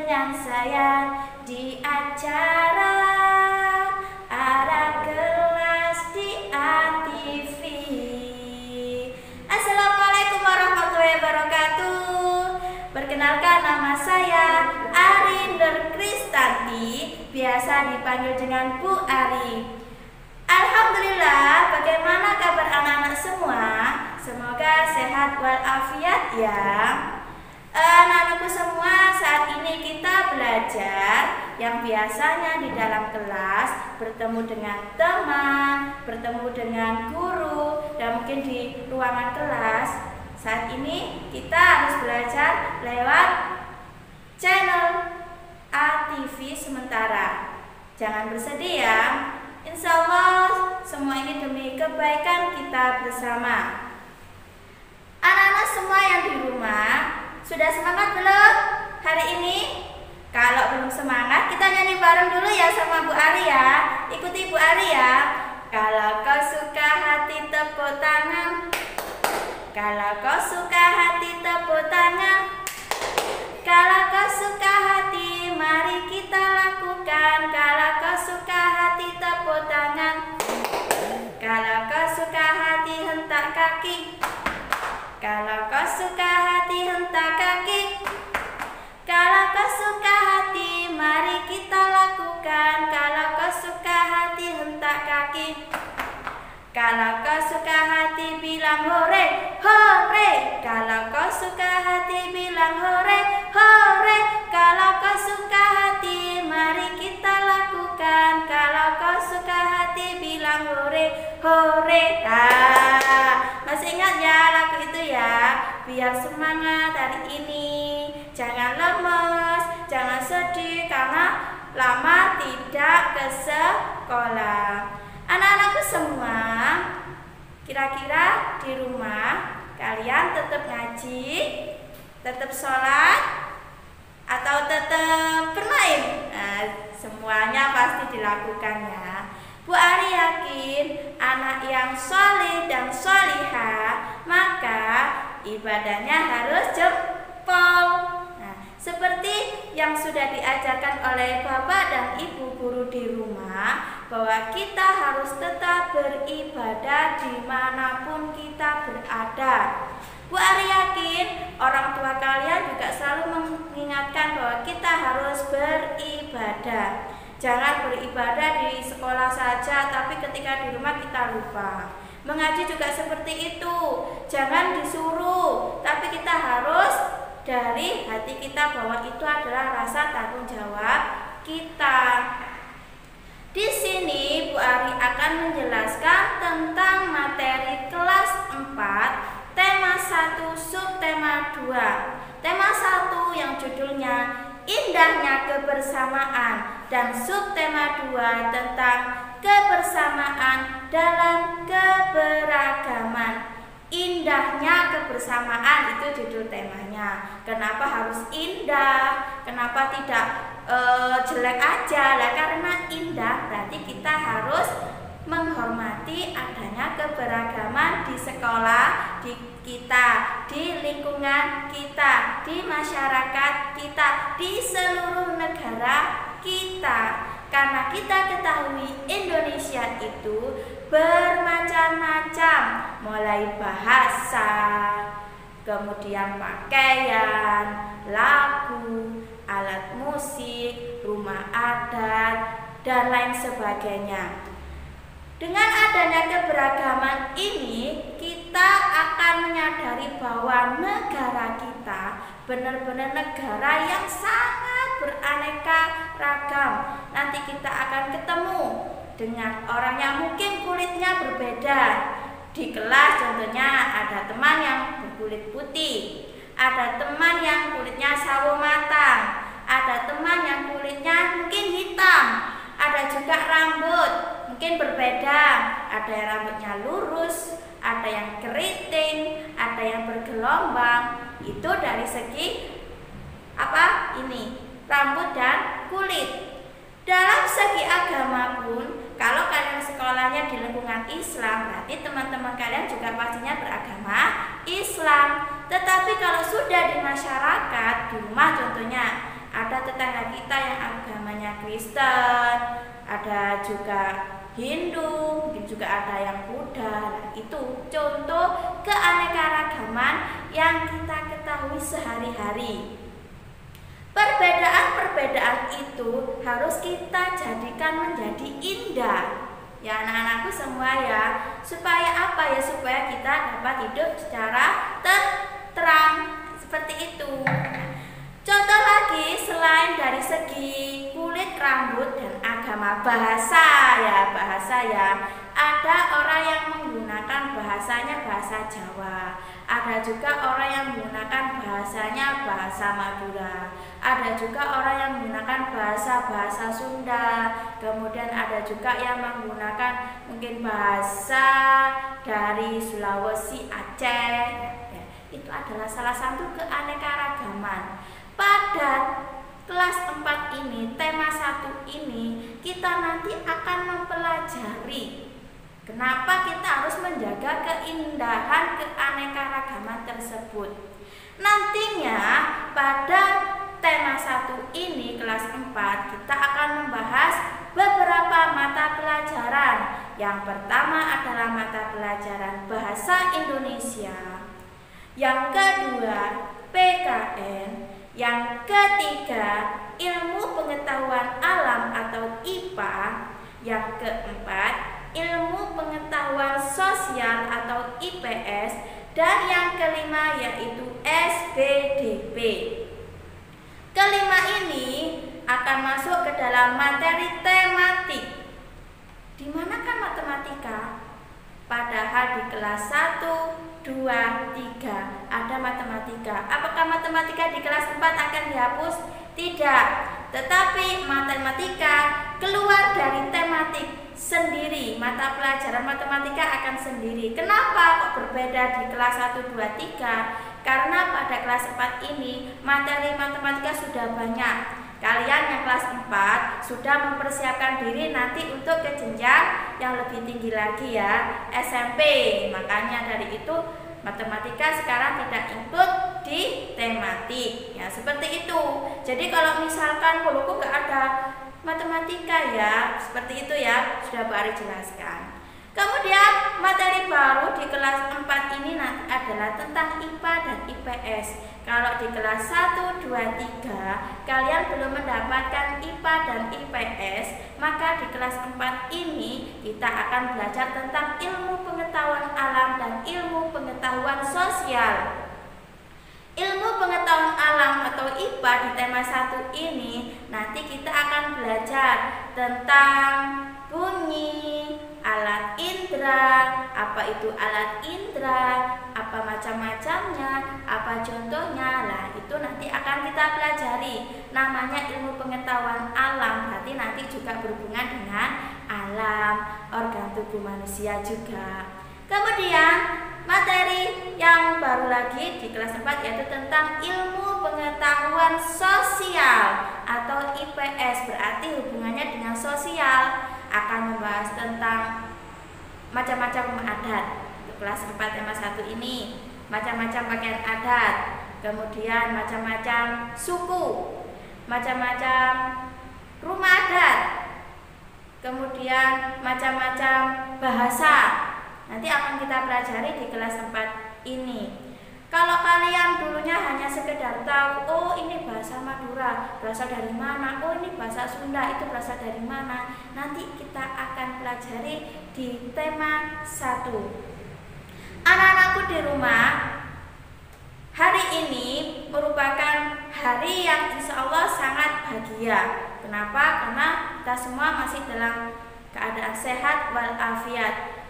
dengan saya di acara Ada Kelas di ATV. Assalamualaikum warahmatullahi wabarakatuh. Perkenalkan, nama saya Ari Nur Kristanti, biasa dipanggil dengan Bu Ari. Alhamdulillah, bagaimana kabar anak-anak semua? Semoga sehat walafiat ya. Anak-anakku semua, saat ini kita belajar yang biasanya di dalam kelas bertemu dengan teman, bertemu dengan guru, dan mungkin di ruangan kelas. Saat ini kita harus belajar lewat channel ATV sementara. Jangan bersedih ya. Insya Allah semua ini demi kebaikan kita bersama. Anak-anak semua yang di rumah, sudah semangat belum hari ini? Kalau belum semangat, kita nyanyi bareng dulu ya sama Bu Ari ya. Ikuti Bu Ari ya. Kalau kau suka hati tepuk tangan. Kalau kau suka hati tepuk tangan. Kalau kau suka hati, mari kita lakukan. Kalau kau suka hati tepuk tangan. Kalau kau suka hati hentak kaki. Kalau kau suka hati hentak kaki. Kalau kau suka hati, mari kita lakukan. Kalau kau suka hati hentak kaki. Kalau kau suka hati, bilang hore, hore. Kalau kau suka hati, bilang hore, hore. Kalau kau suka hati, mari kita lakukan. Kalau kau suka hati, bilang hore, hore. Masih ingat ya lagu itu ya? Biar semangat hari ini. Jangan lemes, jangan sedih karena lama tidak ke sekolah. Anak-anakku semua, kira-kira di rumah kalian tetap ngaji, tetap sholat, atau tetap bermain? Semuanya pasti dilakukan ya. Bu Ari yakin anak yang sholih dan sholihah, maka ibadahnya harus jempol. Seperti yang sudah diajarkan oleh Bapak dan Ibu guru di rumah, bahwa kita harus tetap beribadah dimanapun kita berada. Bu Ari yakin orang tua kalian juga selalu mengingatkan bahwa kita harus beribadah. Jangan beribadah di sekolah saja, tapi ketika di rumah kita lupa. Mengaji juga seperti itu. Jangan disuruh, tapi kita harus dari hati kita bahwa itu adalah rasa tanggung jawab kita. Di sini Bu Ari akan menjelaskan tentang materi kelas 4, tema 1, subtema 2. Tema 1 yang judulnya Indahnya Kebersamaan, dan subtema 2 tentang kebersamaan dalam keberagaman. Indahnya kebersamaan itu judul temanya. Kenapa harus indah? Kenapa tidak jelek aja? Lah karena indah berarti kita harus menghormati adanya keberagaman di sekolah, di kita, di lingkungan kita, di masyarakat kita, di seluruh negara kita. Karena kita ketahui Indonesia itu bermacam-macam, mulai bahasa, kemudian pakaian, lagu, alat musik, rumah adat, dan lain sebagainya. Dengan adanya keberagaman ini, kita akan menyadari bahwa negara kita benar-benar negara yang sangat beraneka ragam. Nanti kita akan ketemu dengan orang yang mungkin kulitnya berbeda. Di kelas contohnya ada teman yang berkulit putih, ada teman yang kulitnya sawo matang, ada teman yang kulitnya mungkin hitam, ada juga rambut mungkin berbeda, ada yang rambutnya lurus, ada yang keriting, ada yang bergelombang. Itu dari segi apa ini? Rambut dan kulit. Dalam segi agama pun, kalau kalian sekolahnya di lingkungan Islam, berarti teman-teman kalian juga pastinya beragama Islam. Tetapi kalau sudah di masyarakat, di rumah contohnya, Ada tetangga kita yang agamanya Kristen, ada juga Hindu, mungkin juga ada yang Buddha. Nah, itu contoh keanekaragaman yang kita ketahui sehari-hari. Perbedaan-perbedaan itu harus kita jadikan menjadi indah. Ya anak-anakku semua ya, supaya apa ya? Supaya kita dapat hidup secara terang seperti itu. Contoh lagi, selain dari segi kulit, rambut, dan agama, bahasa ya, ada orang yang menggunakan bahasanya bahasa Jawa, ada juga orang yang menggunakan bahasanya bahasa Madura, ada juga orang yang menggunakan bahasa Sunda, kemudian ada juga yang menggunakan mungkin bahasa dari Sulawesi, Aceh. Itu adalah salah satu keanekaragaman. Pada kelas 4 ini, tema 1 ini, kita nanti akan mempelajari kenapa kita harus menjaga keindahan keanekaragaman tersebut. Nantinya pada tema 1 ini, kelas 4, kita akan membahas beberapa mata pelajaran. Yang pertama adalah mata pelajaran Bahasa Indonesia, yang kedua PKN, yang ketiga ilmu pengetahuan alam atau IPA, yang keempat ilmu pengetahuan sosial atau IPS, dan yang kelima yaitu SBDP. Kelima ini akan masuk ke dalam materi tematik. Di manakah matematika? Padahal di kelas 1, 2, 3 ada matematika. Apakah matematika di kelas 4 akan dihapus? Tidak. Tetapi matematika keluar dari tematik sendiri. Mata pelajaran matematika akan sendiri. Kenapa kok berbeda di kelas 1, 2, 3? Karena pada kelas 4 ini materi matematika sudah banyak. Kalian yang kelas 4 sudah mempersiapkan diri nanti untuk ke jenjang yang lebih tinggi lagi ya, SMP. Makanya dari itu matematika sekarang tidak ikut di tematik ya, seperti itu. Jadi kalau misalkan kok nggak ada matematika ya, seperti itu ya, sudah Bu Ari jelaskan. Kemudian materi baru di kelas 4 ini nanti adalah tentang IPA dan IPS. Kalau di kelas 1, 2, 3 kalian belum mendapatkan IPA dan IPS, maka di kelas 4 ini kita akan belajar tentang ilmu pengetahuan alam dan ilmu pengetahuan sosial. Ilmu pengetahuan alam atau IPA di tema 1 ini nanti kita akan belajar tentang bunyi, alat indera, apa itu alat indera, apa macam-macamnya, apa contohnya. Nah, itu nanti akan kita pelajari. Namanya ilmu pengetahuan alam, berarti nanti juga berhubungan dengan alam, organ tubuh manusia juga. Kemudian materi yang baru lagi di kelas 4 yaitu tentang ilmu pengetahuan sosial atau IPS, berarti hubungannya dengan sosial. Akan membahas tentang macam-macam adat. Untuk kelas 4 tema 1 ini macam-macam pakaian adat, kemudian macam-macam suku, macam-macam rumah adat, kemudian macam-macam bahasa. Nanti akan kita pelajari di kelas 4 ini. Kalau kalian dulunya hanya sekedar tahu, oh ini bahasa Madura, berasal dari mana, oh ini bahasa Sunda, itu berasal dari mana, nanti kita akan pelajari di tema 1. Anak-anakku di rumah, hari ini merupakan hari yang insya Allah sangat bahagia. Kenapa? Karena kita semua masih dalam keadaan sehat walafiat.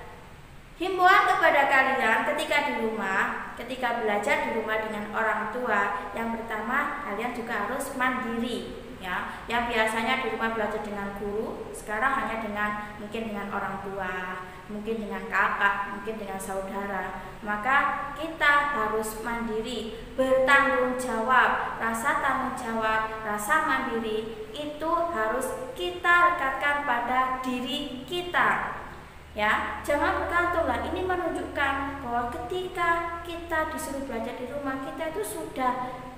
Himbauan kepada kalian ketika di rumah, ketika belajar di rumah dengan orang tua, yang pertama kalian juga harus mandiri ya. Yang biasanya di rumah belajar dengan guru, sekarang hanya mungkin dengan orang tua, mungkin dengan kakak, mungkin dengan saudara. Maka kita harus mandiri, bertanggung jawab. Rasa tanggung jawab, rasa mandiri itu harus kita lekatkan pada diri kita. Ya, jangan bergantunglah. Ini menunjukkan bahwa ketika kita disuruh belajar di rumah, kita itu sudah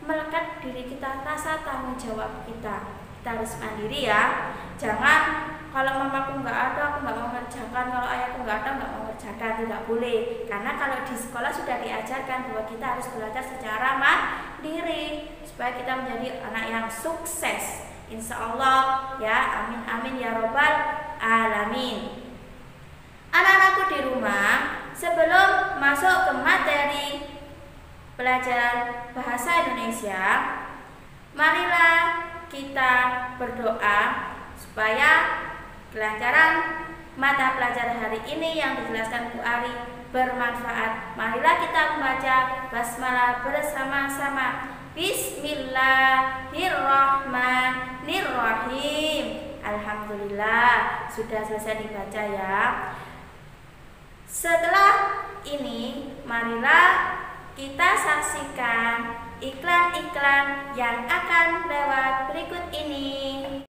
melekat diri kita rasa tanggung jawab kita. Kita harus mandiri ya. Jangan kalau mamaku nggak ada aku nggak mau ngerjakan, kalau ayahku nggak ada nggak mau ngerjakan, tidak boleh. Karena kalau di sekolah sudah diajarkan bahwa kita harus belajar secara mandiri supaya kita menjadi anak yang sukses. Insya Allah ya, amin amin ya robbal alamin. Anak-anakku di rumah, sebelum masuk ke materi pelajaran bahasa Indonesia, marilah kita berdoa supaya kelancaran mata pelajaran hari ini yang dijelaskan Bu Ari bermanfaat. Marilah kita membaca basmalah bersama-sama. Bismillahirrahmanirrahim. Alhamdulillah sudah selesai dibaca ya. Setelah ini marilah kita saksikan iklan-iklan yang akan lewat berikut ini.